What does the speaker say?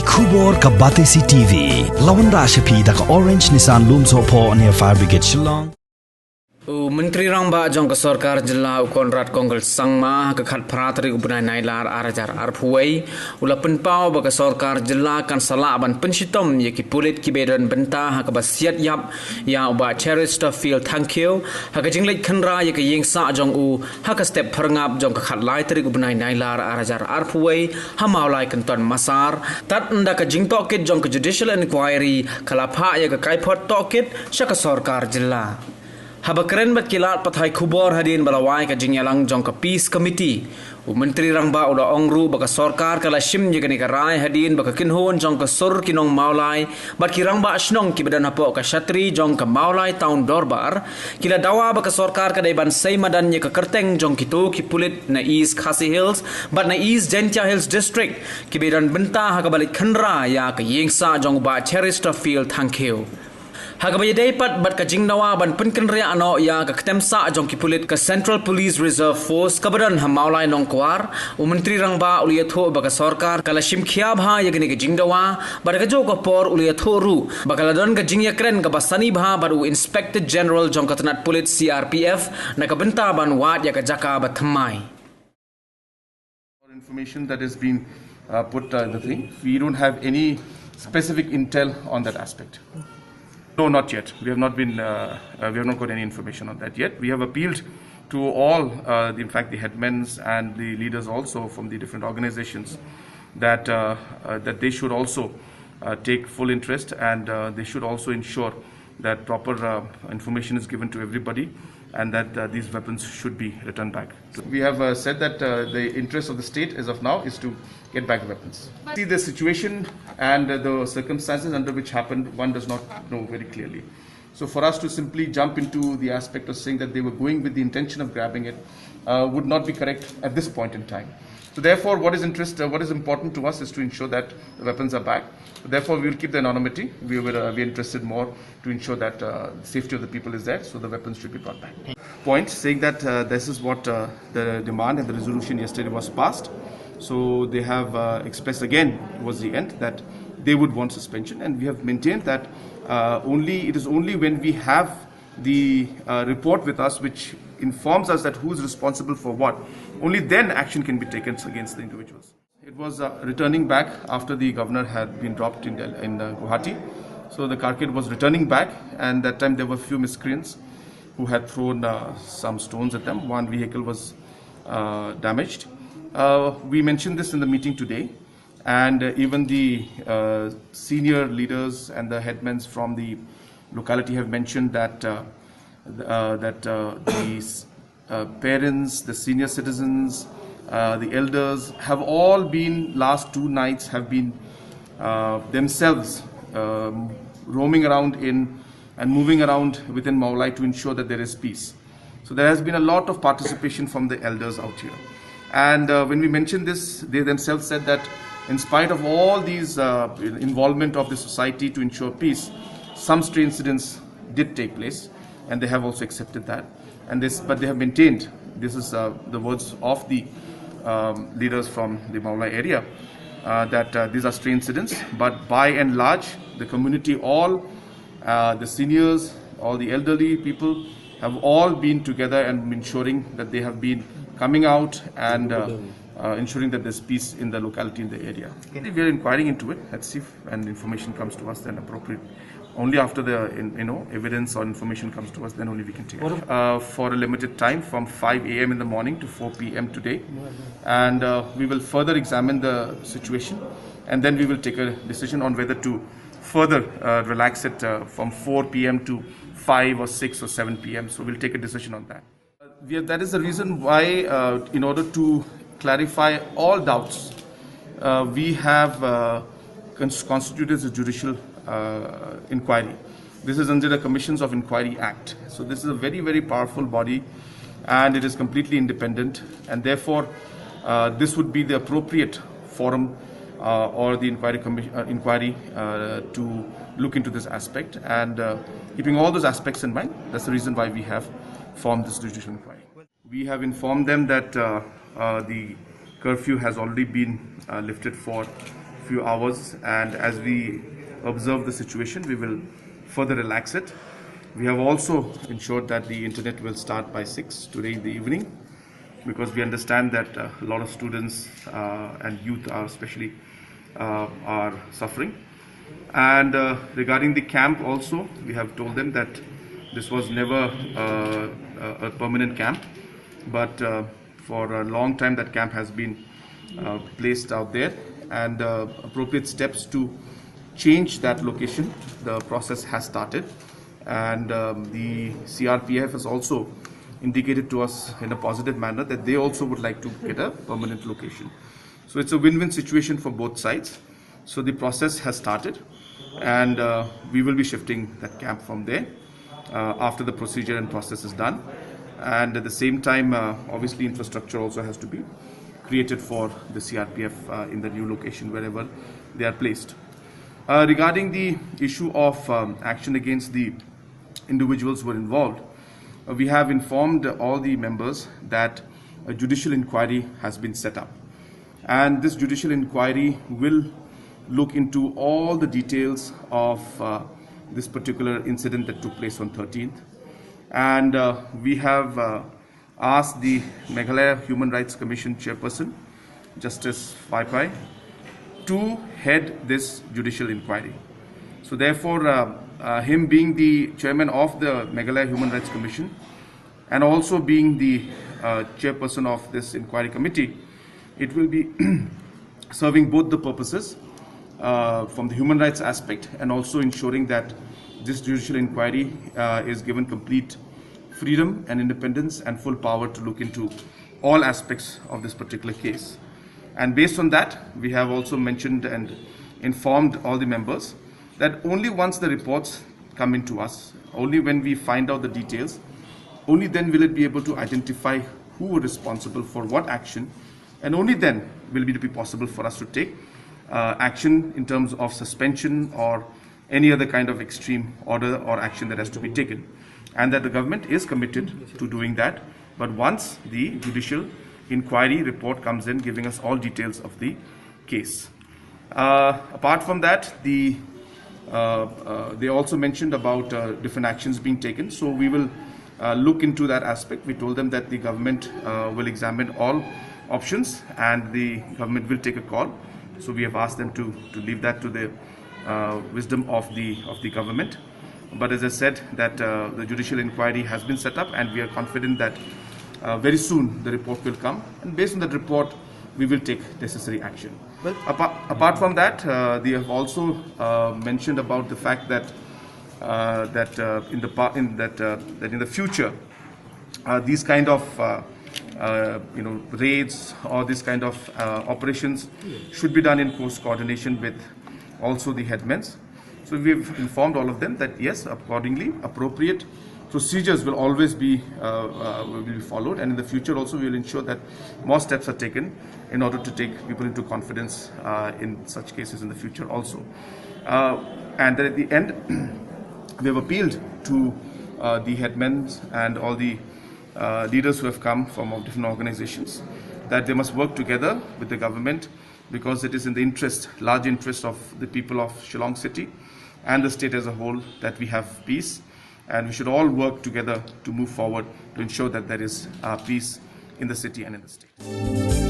Kubor ka Batesi TV. Lawan Rashapi da ka Orange Nissan Lumso po near Fire Brigade Shillong. Menteri Rangba Jong ke Sarkar Jilla Konrad Kongkel Sangma ke khat pratri ubnai nailar arajar arpuai ula penpau ba ke Sarkar Jilla kan sala ban pensitom ye ki pulit ki bedan benta ha ke basiat yap ya uba Cherister Field thank you ha ke jinglet khanra ye ke yeng sa jong u ha ke step pharngap jong ke khat lai tri ubnai nailar arajar arpuai ha maulai kan ton masar tat nda ke jing tokit jong ke judicial inquiry kala pha ye ke kaipot tokit sha ke Sarkar Jilla Habakren bat kilat pathai Kubor hadin balawai ka jingyalang jong ka peace committee Menteri Rangba ula ongru baka Sarkar kala shim ye ka rai hadin baka kinhon jong ka sur kinong maulai bat ki Rangba asnong ki badan hapo ka shatri jong ka maulai town dorbar kila dawa baka Sarkar ka daiban sei madan ye ka kerteng jong kitu ki pulit na East Khasi Hills bat na East Gentia Hills district ki badan benta ha ka balik khanra ya ka yengsa jong ba Cherister Field thank you Hagabay dapat bat ka jingnawa ban penkenria ano ya ka ketemsa jong ki pulit ka Central Police Reserve Force kabadan hamaulai nongkwar Menteri Rangba uliyatho baka Sarkar kala shimkhia bha yagni ka jingdawa bat ka jo ka por uliyatho ru bakaladon ka jingyakren ka basani bha bat Inspector General jong ka tanat pulit CRPF na ka benta ban wat ya ka jaka bat thamai information that has been put the thing we don't have any specific intel on that aspect. No, not yet. We have not got any information on that yet. We have appealed to all, in fact, the headmen and the leaders also from the different organizations that that they should also take full interest and they should also ensure that proper information is given to everybody and that these weapons should be returned back. We have said that the interest of the state as of now is to get back the weapons. See the situation and the circumstances under which happened, one does not know very clearly. So for us to simply jump into the aspect of saying that they were going with the intention of grabbing it would not be correct at this point in time. So therefore, what is important to us is to ensure that the weapons are back. Therefore, we will keep the anonymity. We are interested more to ensure that the safety of the people is there, so the weapons should be brought back. Point saying that this is what the demand and the resolution yesterday was passed. So they have expressed again towards the end that they would want suspension, and we have maintained that it is only when we have the report with us which informs us that who is responsible for what, only then action can be taken against the individuals. It was returning back after the governor had been dropped in Guwahati. So the carcass was returning back, and that time there were few miscreants who had thrown some stones at them. One vehicle was damaged. We mentioned this in the meeting today, and even the senior leaders and the headmen from the locality have mentioned that the parents, the senior citizens, the elders have all been last 2 nights have been themselves roaming around and moving around within Maulai to ensure that there is peace. So there has been a lot of participation from the elders out here. And when we mentioned this, they themselves said that in spite of all these involvement of the society to ensure peace, some stray incidents did take place, and they have also accepted that. But they have maintained, this is the words of the leaders from the Maulai area, that these are stray incidents, but by and large, the community, all the seniors, all the elderly people have all been together and ensuring that they have been coming out and ensuring that there's peace in the locality, in the area. We are inquiring into it. Let's see if information comes to us, then appropriate. Only after the evidence or information comes to us, then only we can take it. For a limited time, from 5 a.m. in the morning to 4 p.m. today, and we will further examine the situation, and then we will take a decision on whether to further relax it from 4 p.m. to 5 or 6 or 7 p.m. So we'll take a decision on that. That is the reason why, in order to clarify all doubts, we have constituted a judicial inquiry. This is under the Commissions of Inquiry Act. So this is a very, very powerful body, and it is completely independent, and therefore this would be the appropriate forum or the inquiry to look into this aspect, and keeping all those aspects in mind, that's the reason why we have formed this judicial inquiry. We have informed them that the curfew has already been lifted for few hours, and as we observe the situation, we will further relax it. We have also ensured that the internet will start by 6 today in the evening, because we understand that a lot of students and youth are especially are suffering. And regarding the camp also, we have told them that this was never a permanent camp, but for a long time that camp has been placed out there, and appropriate steps to change that location, the process has started. And the CRPF has also indicated to us in a positive manner that they also would like to get a permanent location. So it's a win-win situation for both sides. So the process has started, and we will be shifting that camp from there after the procedure and process is done. And at the same time, obviously infrastructure also has to be created for the CRPF in the new location wherever they are placed. Regarding the issue of action against the individuals who were involved, we have informed all the members that a judicial inquiry has been set up, and this judicial inquiry will look into all the details of this particular incident that took place on 13th. And we have asked the Meghalaya Human Rights Commission chairperson, Justice Pai Pai, to head this judicial inquiry. So therefore, him being the chairman of the Meghalaya Human Rights Commission and also being the chairperson of this inquiry committee, it will be serving both the purposes from the human rights aspect, and also ensuring that this judicial inquiry is given complete freedom and independence and full power to look into all aspects of this particular case. And based on that, we have also mentioned and informed all the members that only once the reports come into us, only when we find out the details, only then will it be able to identify who were responsible for what action, and only then will it be possible for us to take action in terms of suspension or any other kind of extreme order or action that has to be taken. And that the government is committed to doing that. But once the judicial inquiry report comes in, giving us all details of the case. Apart from that, they also mentioned about different actions being taken. So we will look into that aspect. We told them that the government will examine all options and the government will take a call. So we have asked them to leave that to the wisdom of the government. But as I said, that the judicial inquiry has been set up, and we are confident that very soon the report will come, and based on that report we will take necessary action. Well, apart from that, they have also mentioned about the fact that in the future these kind of raids or this kind of operations should be done in close coordination with also the headmen. So we've informed all of them that yes, accordingly, appropriate procedures will always be followed, and in the future also we will ensure that more steps are taken in order to take people into confidence in such cases in the future also. And then at the end, we have appealed to the headmen and all the leaders who have come from all different organizations that they must work together with the government, because it is in the interest, large interest of the people of Shillong City and the state as a whole that we have peace, and we should all work together to move forward to ensure that there is peace in the city and in the state.